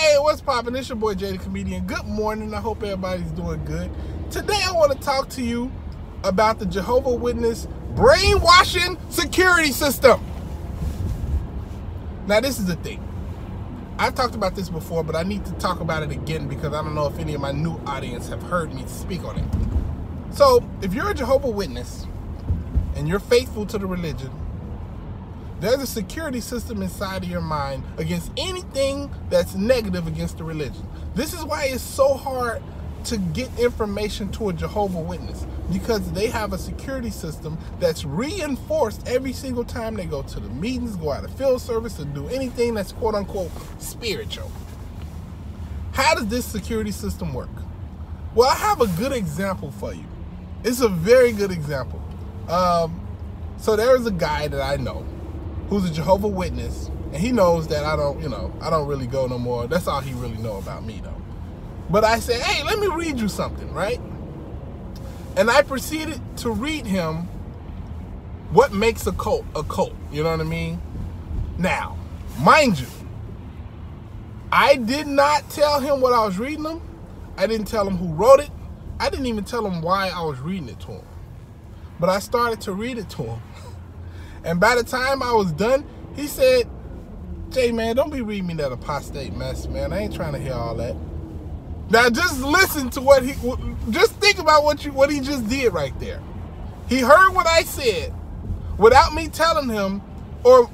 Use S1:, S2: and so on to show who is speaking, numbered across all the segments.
S1: Hey, what's poppin'? It's your boy Jay the Comedian. Good morning. I hope everybody's doing good. Today I want to talk to you about the Jehovah Witness brainwashing security system. Now, this is the thing. I've talked about this before, but I need to talk about it again because I don't know if any of my new audience have heard me speak on it. So, if you're a Jehovah Witness and you're faithful to the religion, there's a security system inside of your mind against anything that's negative against the religion. This is why it's so hard to get information to a Jehovah Witness, because they have a security system that's reinforced every single time they go to the meetings, go out of field service, and do anything that's quote unquote spiritual. How does this security system work? Well, I have a good example for you. It's a very good example. So there is a guy that I know who's a Jehovah Witness, and he knows that I don't really go no more. That's all he really know about me, though. But I said, hey, let me read you something, right? And I proceeded to read him what makes a cult a cult. You know what I mean? Now, mind you, I did not tell him what I was reading him. I didn't tell him who wrote it. I didn't even tell him why I was reading it to him. But I started to read it to him. And by the time I was done, he said, Jay, man, don't be reading me that apostate mess, man. I ain't trying to hear all that. Now, just listen to just think about what he just did right there. He heard what I said without me telling him or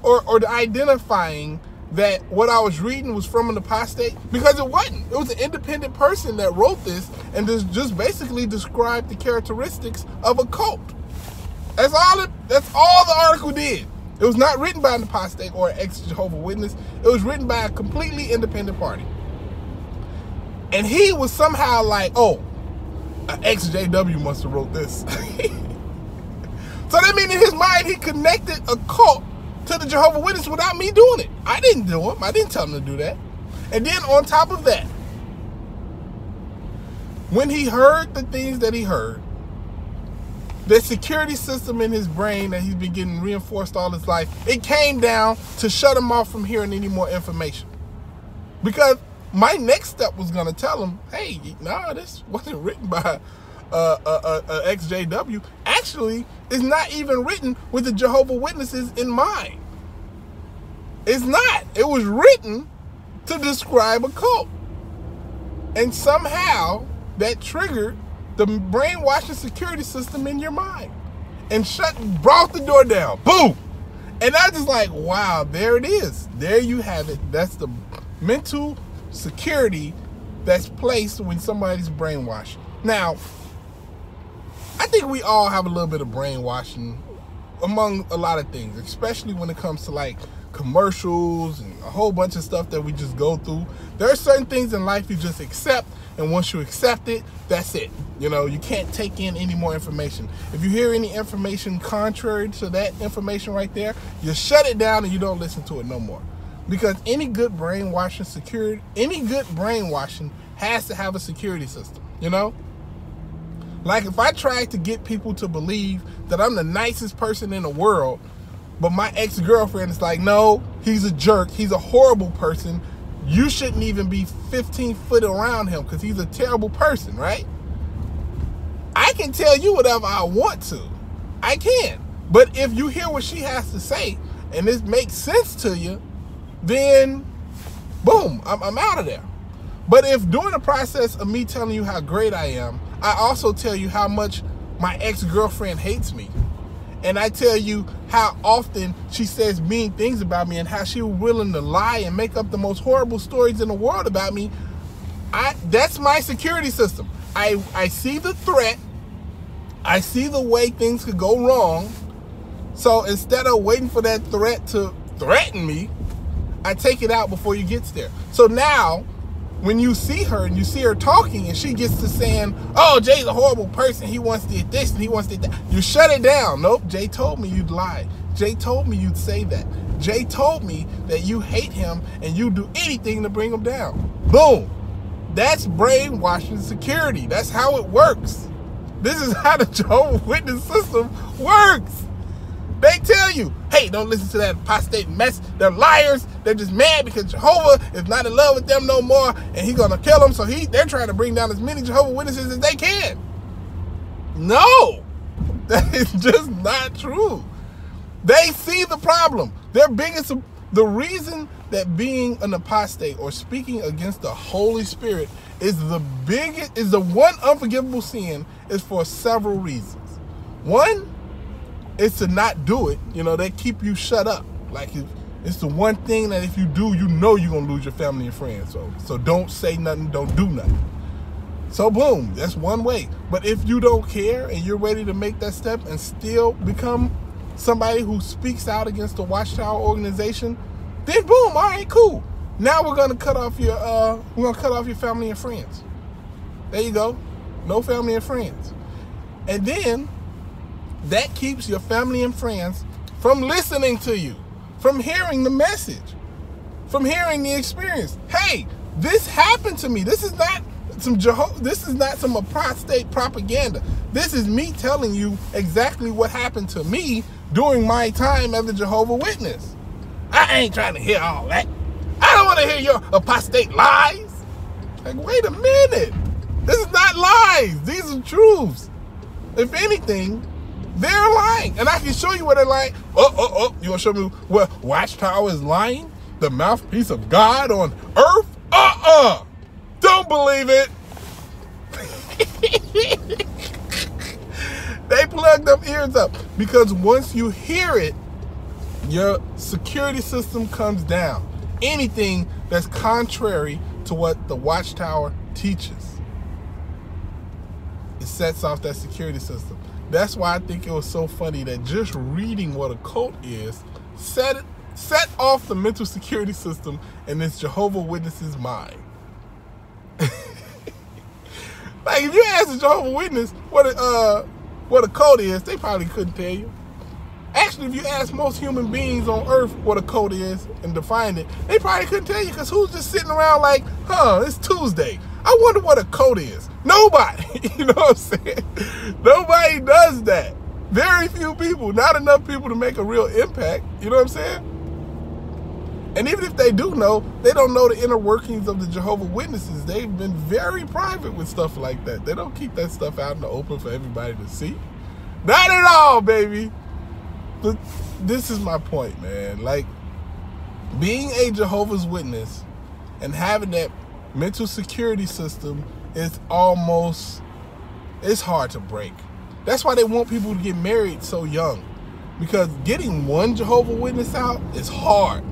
S1: identifying that what I was reading was from an apostate, because it wasn't. It was an independent person that wrote this and just basically described the characteristics of a cult. That's all the article did. It was not written by an apostate or an ex-Jehovah Witness. It was written by a completely independent party. And he was somehow like, oh, an ex-JW must have wrote this. So that means in his mind, he connected a cult to the Jehovah Witness without me doing it. I didn't do it. I didn't tell him to do that. And then on top of that, when he heard the things that he heard, the security system in his brain that he's been getting reinforced all his life, it came down to shut him off from hearing any more information. Because my next step was going to tell him, hey, nah, this wasn't written by a ex-JW. Actually, it's not even written with the Jehovah Witnesses in mind. It's not. It was written to describe a cult. And somehow that triggered the brainwashing security system in your mind and brought the door down. Boom! And I just like, wow, there it is. There you have it. That's the mental security that's placed when somebody's brainwashed. Now, I think we all have a little bit of brainwashing among a lot of things, especially when it comes to like commercials and a whole bunch of stuff that we just go through. There are certain things in life you just accept, and once you accept it, that's it. You know, you can't take in any more information.8If you hear any information contrary to that information right there, you shut it down and you don't listen to it no more. Because any good brainwashing has to have a security system, you know? Like if I tried to get people to believe that I'm the nicest person in the world, but my ex-girlfriend is like, no, he's a jerk, he's a horrible person, you shouldn't even be 15 feet around him because he's a terrible person, right? I can tell you whatever I want to. I can. But if you hear what she has to say and this makes sense to you, then boom, I'm out of there. But if during the process of me telling you how great I am, I also tell you how much my ex-girlfriend hates me, and I tell you how often she says mean things about me and how she was willing to lie and make up the most horrible stories in the world about me, that's my security system. I see the threat. I see the way things could go wrong. So instead of waiting for that threat to threaten me, I take it out before it gets there. So now, when you see her and you see her talking and she gets to saying, oh, Jay's a horrible person, he wants to this and he wants to that, you shut it down. Nope, Jay told me you'd lie. Jay told me you'd say that. Jay told me that you hate him and you do anything to bring him down. Boom. That's brainwashing security. That's how it works. This is how the Jehovah Witness system works. They tell you, hey, don't listen to that apostate mess. They're liars. They're just mad because Jehovah is not in love with them no more, and he's gonna kill them. So they're trying to bring down as many Jehovah Witnesses as they can. No, that is just not true. They see the problem. The reason that being an apostate or speaking against the Holy Spirit is the one unforgivable sin is for several reasons. One is to not do it. They keep you shut up. Like it's the one thing that if you do, you're gonna lose your family and friends. So don't say nothing, don't do nothing. So boom, that's one way. But if you don't care and you're ready to make that step and still become somebody who speaks out against the Watchtower organization, then boom, all right, cool. Now we're gonna cut off your family and friends. There you go. No family and friends. And then that keeps your family and friends from listening to you, from hearing the message, from hearing the experience. Hey, this happened to me. This is not some apostate propaganda. This is me telling you exactly what happened to me during my time as a Jehovah Witness. I ain't trying to hear all that. I don't want to hear your apostate lies. Like, wait a minute. This is not lies. These are truths. If anything, they're lying. And I can show you where they're lying. You want to show me where Watchtower is lying? The mouthpiece of God on earth? Don't believe it. They plug them ears up because once you hear it, your security system comes down. Anything that's contrary to what the Watchtower teaches, it sets off that security system. That's why I think it was so funny that just reading what a cult is set off the mental security system in this Jehovah Witness's mind. Like, if you ask a Jehovah Witness what a cult is, they probably couldn't tell you. Actually, if you ask most human beings on earth what a cult is and define it, they probably couldn't tell you, because who's just sitting around like, it's Tuesday. I wonder what a cult is. Nobody. You know what I'm saying? Nobody does that. Very few people. Not enough people to make a real impact. You know what I'm saying? And even if they do know, they don't know the inner workings of the Jehovah Witnesses. They've been very private with stuff like that. They don't keep that stuff out in the open for everybody to see. Not at all, baby. But this is my point, man. Like, being a Jehovah's Witness and having that mental security system is it's hard to break. That's why they want people to get married so young. Because getting one Jehovah Witness out is hard.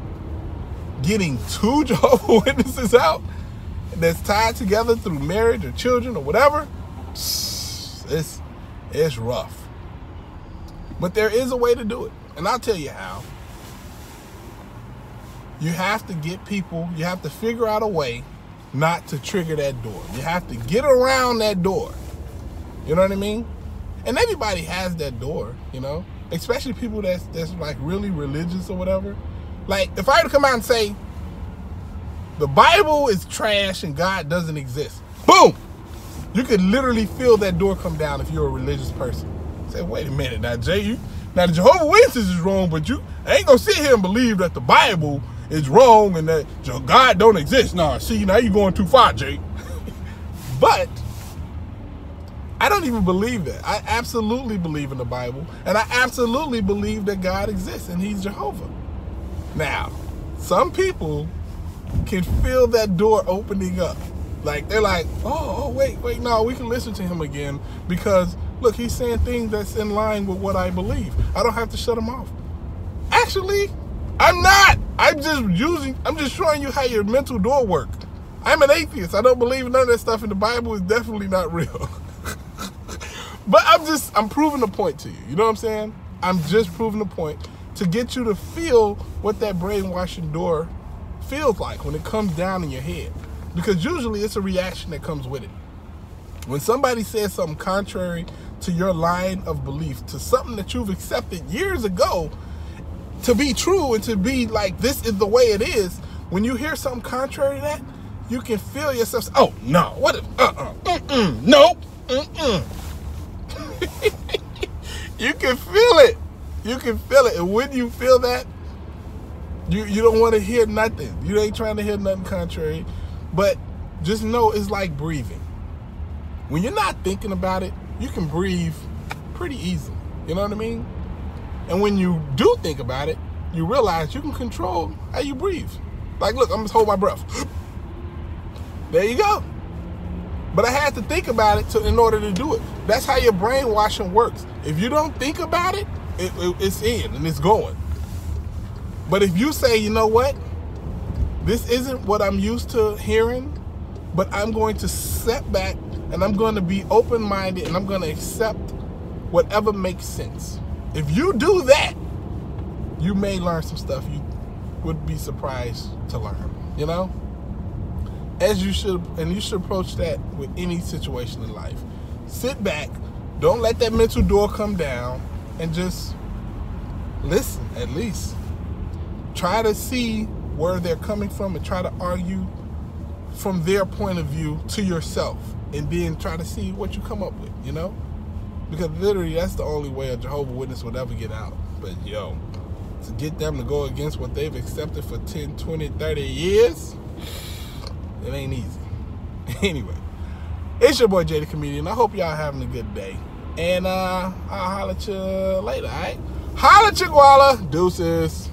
S1: Getting two Jehovah Witnesses out that's tied together through marriage or children or whatever, it's rough. But there is a way to do it, and I'll tell you how. You have to get people, you have to figure out a way not to trigger that door. You have to get around that door. You know what I mean? And everybody has that door, especially people that's like really religious or whatever. Like, if I were to come out and say, the Bible is trash and God doesn't exist, boom! You could literally feel that door come down if you're a religious person. Say, wait a minute now, Jay. Now, the Jehovah Witnesses is wrong, but you ain't gonna sit here and believe that the Bible is wrong and that God don't exist. Nah, see, now you're going too far, Jay. But I don't even believe that. I absolutely believe in the Bible, and I absolutely believe that God exists and he's Jehovah. Now, some people can feel that door opening up. Like, they're like, wait, no, we can listen to him again because, look, he's saying things that's in line with what I believe. I don't have to shut him off. Actually, I'm not. I'm just showing you how your mental door works. I'm an atheist. I don't believe none of that stuff in the Bible is definitely not real. But I'm proving the point to you. You know what I'm saying? I'm just proving the point to get you to feel what that brainwashing door feels like when it comes down in your head. Because usually it's a reaction that comes with it. When somebody says something contrary to your line of belief, to something that you've accepted years ago to be true and to be like, this is the way it is, when you hear something contrary to that, you can feel yourself, oh, no, what if, nope, You can feel it. You can feel it. And when you feel that, You don't want to hear nothing. You ain't trying to hear nothing contrary. But just know it's like breathing. When you're not thinking about it, you can breathe pretty easily. You know what I mean? And when you do think about it, you realize you can control how you breathe. Like, look, I'm just hold my breath. There you go. But I had to think about it in order to do it. That's how your brainwashing works. If you don't think about it, it's in and it's going. But if you say, you know what? This isn't what I'm used to hearing, but I'm going to step back and I'm going to be open-minded and I'm going to accept whatever makes sense. If you do that, you may learn some stuff you would be surprised to learn, you know? As you should, and you should approach that with any situation in life. Sit back, don't let that mental door come down, and just listen, at least. Try to see where they're coming from and try to argue from their point of view to yourself, and then try to see what you come up with, you know? Because literally that's the only way a Jehovah's Witness would ever get out. But yo, to get them to go against what they've accepted for 10, 20, 30 years, it ain't easy. Anyway, it's your boy Jay the Comedian. I hope y'all having a good day. And I'll holler at you later, all right? Holla, Chihuahua. Deuces.